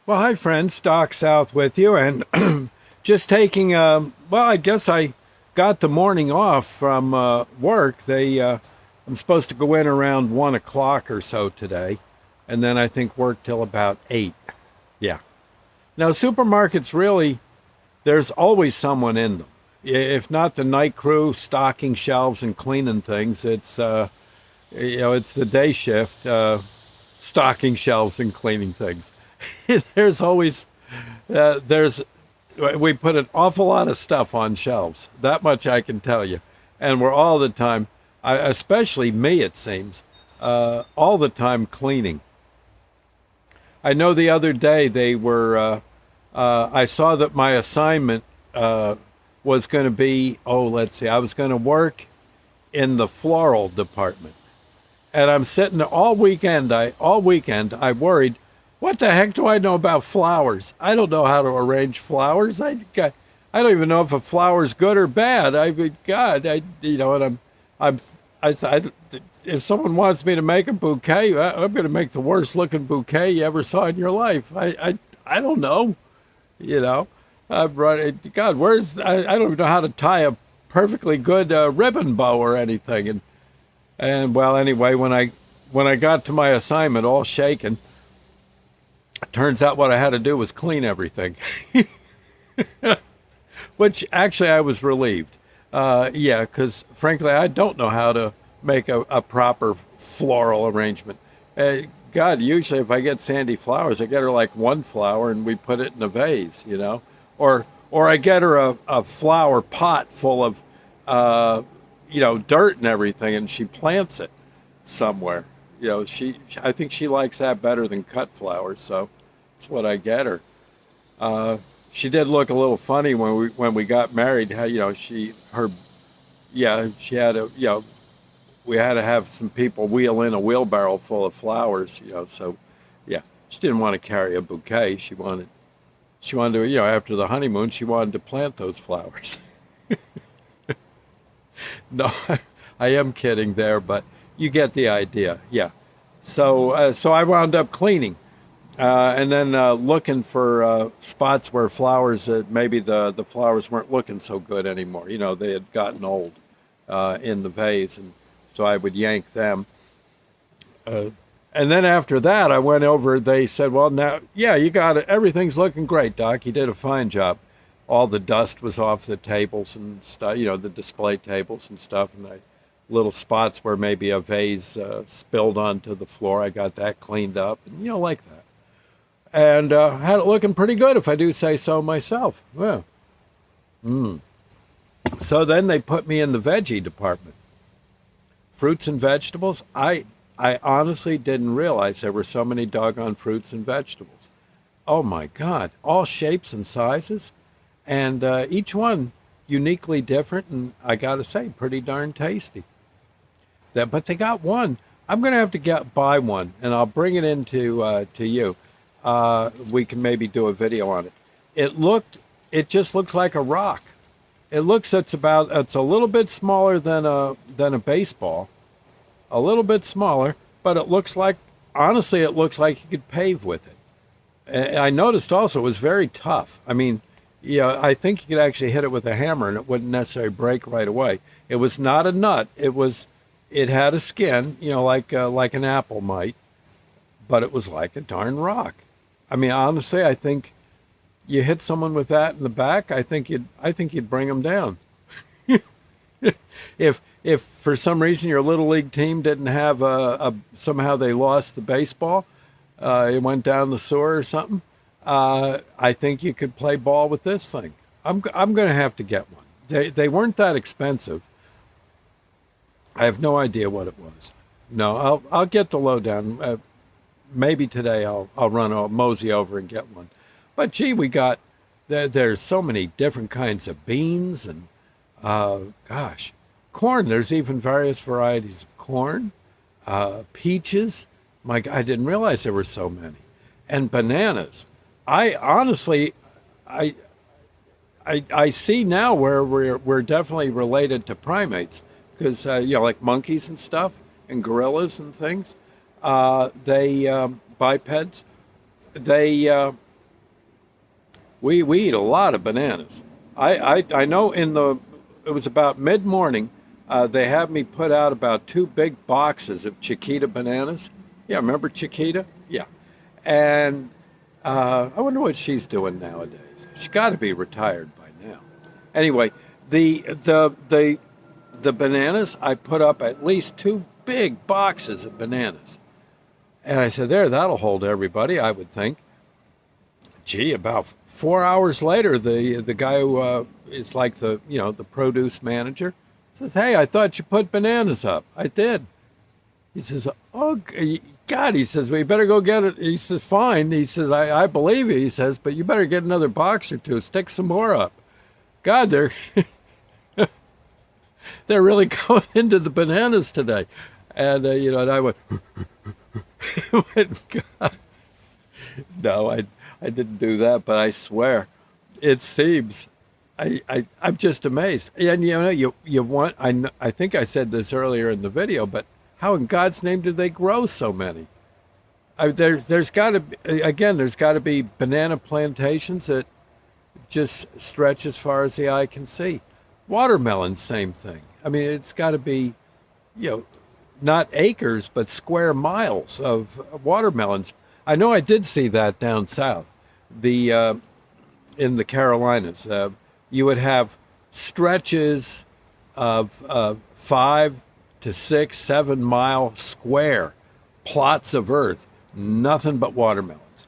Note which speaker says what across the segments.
Speaker 1: Well, hi, friends. Doc South with you, and just taking. I guess I got the morning off from work. I'm supposed to go in around 1 o'clock or so today, and then I think work till about 8. Yeah. Now, supermarkets really, there's always someone in them. If not the night crew stocking shelves and cleaning things, it's the day shift stocking shelves and cleaning things. there's always there's we put an awful lot of stuff on shelves. That much I can tell you, and we're all the time, especially me, it seems, all the time cleaning. I know the other day they were. I saw that my assignment was going to be. Oh, let's see. I was going to work in the floral department, and I'm sitting all weekend. I worried, what the heck do I know about flowers? I don't know how to arrange flowers. I don't even know if a flower's good or bad. I mean, God, and I, if someone wants me to make a bouquet, I'm going to make the worst looking bouquet you ever saw in your life. I don't know, you know. I'm running. God, I don't even know how to tie a perfectly good ribbon bow or anything. And well, anyway, when I got to my assignment, all shaken. Turns out what I had to do was clean everything, which actually I was relieved. Yeah, because frankly, I don't know how to make a proper floral arrangement. God, usually if I get Sandy flowers, I get her like one flower and we put it in a vase, or I get her a flower pot full of, dirt and everything, and she plants it somewhere. I think she likes that better than cut flowers, so that's what I get her. She did look a little funny when we got married. How she had we had to have some people wheel in a wheelbarrow full of flowers, so yeah, she didn't want to carry a bouquet. She wanted to, after the honeymoon, she wanted to plant those flowers. No, I am kidding there, but you get the idea. Yeah. So I wound up cleaning, and then looking for spots where flowers, maybe the flowers weren't looking so good anymore. They had gotten old in the vase, and so I would yank them. And then after that, I went over. They said, "Well, now, yeah, you got it. Everything's looking great, Doc. You did a fine job. All the dust was off the tables and stuff. The display tables and stuff, and little spots where maybe a vase spilled onto the floor. I got that cleaned up, and like that, and had it looking pretty good, if I do say so myself. Yeah. So then they put me in the veggie department, fruits and vegetables. I honestly didn't realize there were so many doggone fruits and vegetables. Oh my God, all shapes and sizes, and each one uniquely different, and I gotta say, pretty darn tasty. But they got one. I'm going to have to buy one, and I'll bring it into to you. We can maybe do a video on it. It just looks like a rock. It's a little bit smaller than a baseball, a little bit smaller, but honestly, it looks like you could pave with it. And I noticed also it was very tough. I mean, I think you could actually hit it with a hammer and it wouldn't necessarily break right away. It was not a nut. It had a skin, like an apple might, but it was like a darn rock. I mean, honestly, I think you hit someone with that in the back, I think you'd bring them down. If for some reason your little league team didn't have somehow they lost the baseball, it went down the sewer or something, I think you could play ball with this thing. I'm going to have to get one. They weren't that expensive. I have no idea what it was. No, I'll get the lowdown. Maybe today I'll mosey over and get one. But gee, there's so many different kinds of beans and corn. There's even various varieties of corn, peaches. My God, I didn't realize there were so many, and bananas. I honestly, I see now where we're definitely related to primates. Because, like monkeys and stuff, and gorillas and things, bipeds, they we eat a lot of bananas. I know it was about mid morning. They had me put out about two big boxes of Chiquita bananas. Yeah, remember Chiquita? Yeah, and I wonder what she's doing nowadays. She's got to be retired by now. Anyway, the the the the bananas, I put up at least two big boxes of bananas. And I said, there, that'll hold everybody, I would think. Gee, about 4 hours later, the guy who is like the produce manager says, hey, I thought you put bananas up. I did. He says, oh, God, he says, well, you better go get it. He says, fine. He says, I believe you, he says, but you better get another box or two. Stick some more up. God, they're really going into the bananas today. And, and I went, God. No, I didn't do that, but I swear, it seems, I'm just amazed. And, you want, I think I said this earlier in the video, but how in God's name did they grow so many? There's got to be, again, there's got to be banana plantations that just stretch as far as the eye can see. Watermelon, same thing. I mean, it's got to be, not acres, but square miles of watermelons. I know I did see that down south, in the Carolinas. You would have stretches of 5 to 6, 7 mile square plots of earth, nothing but watermelons.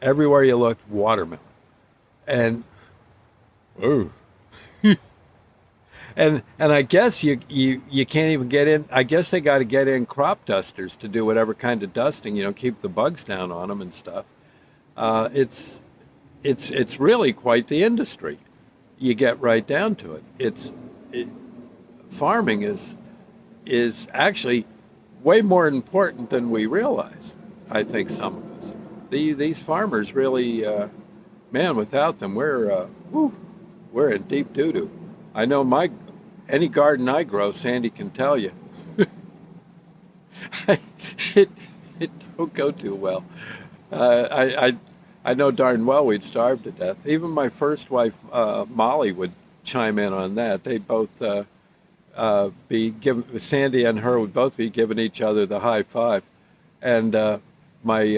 Speaker 1: Everywhere you looked, watermelon. And ooh. And I guess you can't even get in. I guess they got to get in crop dusters to do whatever kind of dusting, keep the bugs down on them and stuff. It's really quite the industry. You get right down to it. Farming is actually way more important than we realize. I think some of us. These farmers really, man, without them, we're in deep doo-doo. I know any garden I grow, Sandy can tell you, it don't go too well. I know darn well we'd starve to death. Even my first wife, Molly, would chime in on that. They both Sandy and her would both be giving each other the high five. And my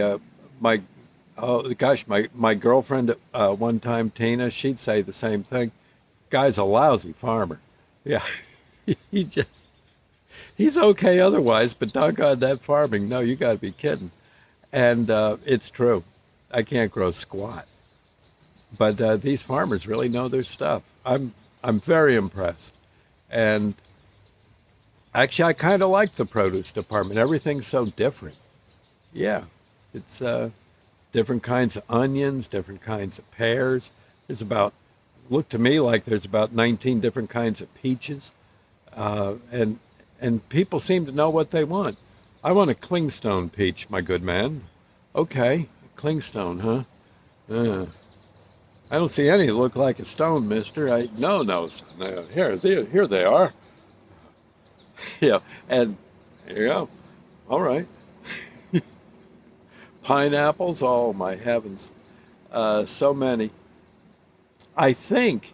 Speaker 1: girlfriend one time, Tina, she'd say the same thing. Guy's a lousy farmer. Yeah, he's okay otherwise, but doggone that farming. No, you got to be kidding. And it's true. I can't grow squat. But these farmers really know their stuff. I'm very impressed. And actually, I kind of like the produce department. Everything's so different. Yeah, it's different kinds of onions, different kinds of pears. Looked to me like there's about 19 different kinds of peaches, and people seem to know what they want. I want a clingstone peach, my good man. Okay, clingstone, huh? I don't see any that look like a stone, mister. No. Here they are. Yeah, and here you go. All right. Pineapples, oh my heavens, so many. I think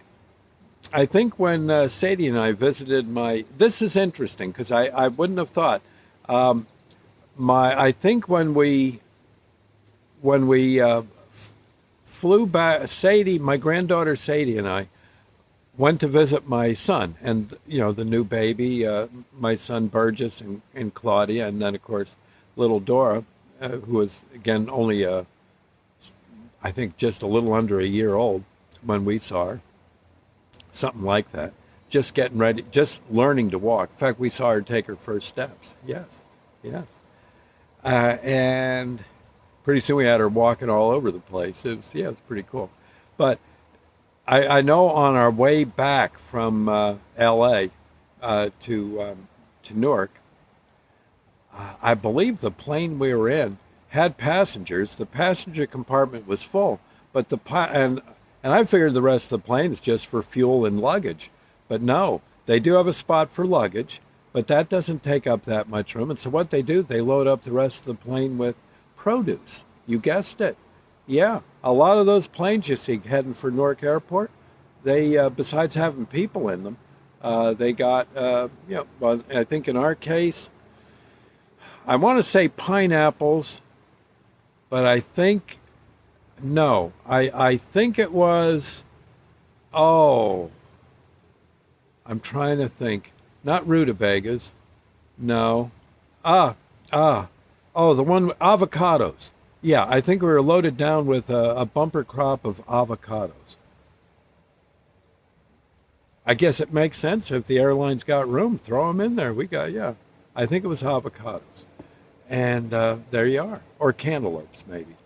Speaker 1: when Sadie and I visited this is interesting because I wouldn't have thought. I think when we flew back, my granddaughter Sadie and I went to visit my son and the new baby, my son Burgess and Claudia, and then of course little Dora, who was again only I think just a little under a year old when we saw her, something like that. Just getting ready, just learning to walk. In fact, we saw her take her first steps. Yes. And pretty soon we had her walking all over the place. It was pretty cool. But I know on our way back from L.A. To Newark, I believe the plane we were in had passengers. The passenger compartment was full, but and I figured the rest of the plane is just for fuel and luggage. But no, they do have a spot for luggage, but that doesn't take up that much room. And so what they do, they load up the rest of the plane with produce. You guessed it. Yeah, a lot of those planes you see heading for Newark Airport, they besides having people in them, they got well, I think in our case, I want to say pineapples, but I think no, I think it was oh, I'm trying to think, not rutabagas, no, ah ah, oh the one avocados. Yeah, I think we were loaded down with a bumper crop of avocados. I guess it makes sense if the airline's got room, throw them in there. We got, yeah. I think it was avocados. And there you are. Or cantaloupes, maybe.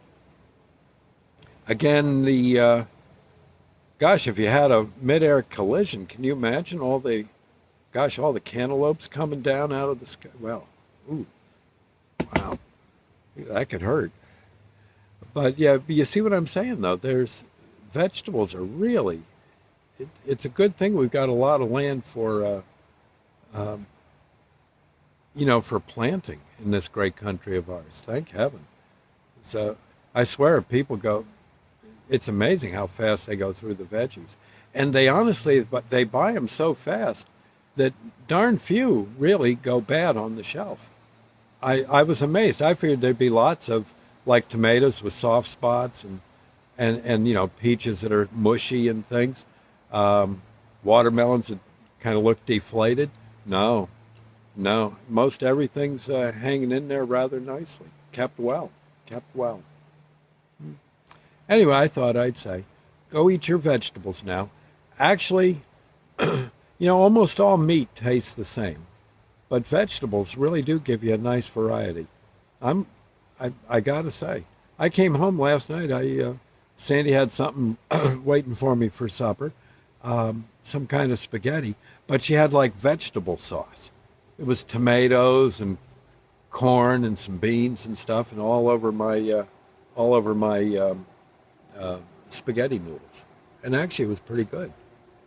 Speaker 1: Again, gosh, if you had a midair collision, can you imagine all the cantaloupes coming down out of the sky? Well, ooh, wow, that could hurt. But yeah, you see what I'm saying, though? Vegetables are really, it's a good thing we've got a lot of land um, for planting in this great country of ours. Thank heaven. So I swear, people go. It's amazing how fast they go through the veggies, and they honestly, but they buy them so fast that darn few really go bad on the shelf. I was amazed. I figured there'd be lots of like tomatoes with soft spots and peaches that are mushy and things. Um, Watermelons that kind of look deflated. No, no. Most everything's hanging in there rather nicely. Kept well. Kept well. Anyway, I thought I'd say, go eat your vegetables now. Actually, almost all meat tastes the same, but vegetables really do give you a nice variety. I'm, I gotta say, I came home last night. Sandy had something waiting for me for supper, some kind of spaghetti, but she had like vegetable sauce. It was tomatoes and corn and some beans and stuff, and all over my uh, spaghetti noodles. And actually, it was pretty good. In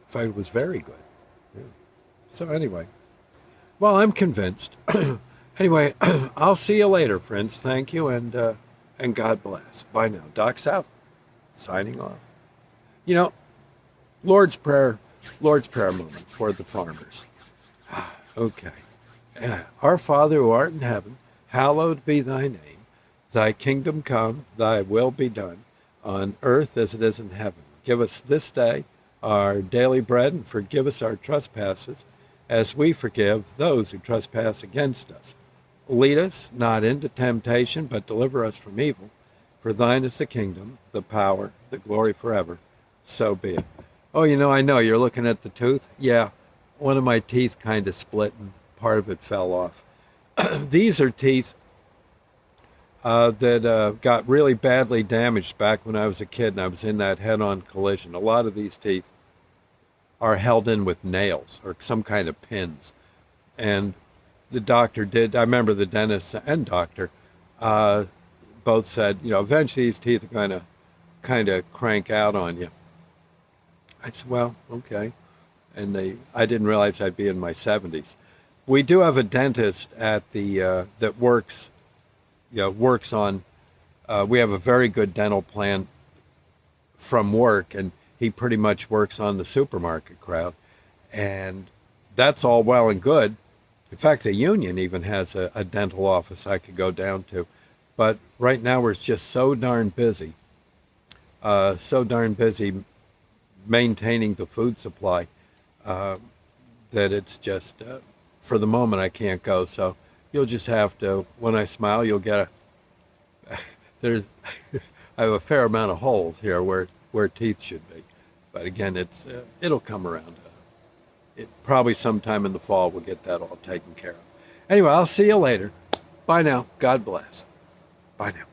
Speaker 1: fact, it was very good. Yeah. So anyway, well, I'm convinced. Anyway, I'll see you later, friends. Thank you, and God bless. Bye now. Doc South, signing off. You know, Lord's Prayer, Lord's Prayer moment for the farmers. Okay. Our Father who art in heaven, hallowed be thy name. Thy kingdom come, thy will be done, on earth as it is in heaven. Give us this day our daily bread, and forgive us our trespasses, as we forgive those who trespass against us. Lead us not into temptation, but deliver us from evil. For thine is the kingdom, the power, the glory forever. So be it. Oh, I know you're looking at the tooth. Yeah, one of my teeth kind of split and part of it fell off. These are teeth that got really badly damaged back when I was a kid and I was in that head-on collision. A lot of these teeth are held in with nails or some kind of pins. And I remember the dentist and doctor both said, eventually these teeth are going to kind of crank out on you. I said, well, okay. And I didn't realize I'd be in my 70s. We do have a dentist at that works on, we have a very good dental plan from work, and he pretty much works on the supermarket crowd. And that's all well and good. In fact, the union even has a dental office I could go down to. But right now we're just so darn busy maintaining the food supply uh, that it's just, for the moment, I can't go. So you'll just have to, when I smile, you'll get there's, I have a fair amount of holes here where teeth should be. But again, it'll come around. Probably sometime in the fall we'll get that all taken care of. Anyway, I'll see you later. Bye now. God bless. Bye now.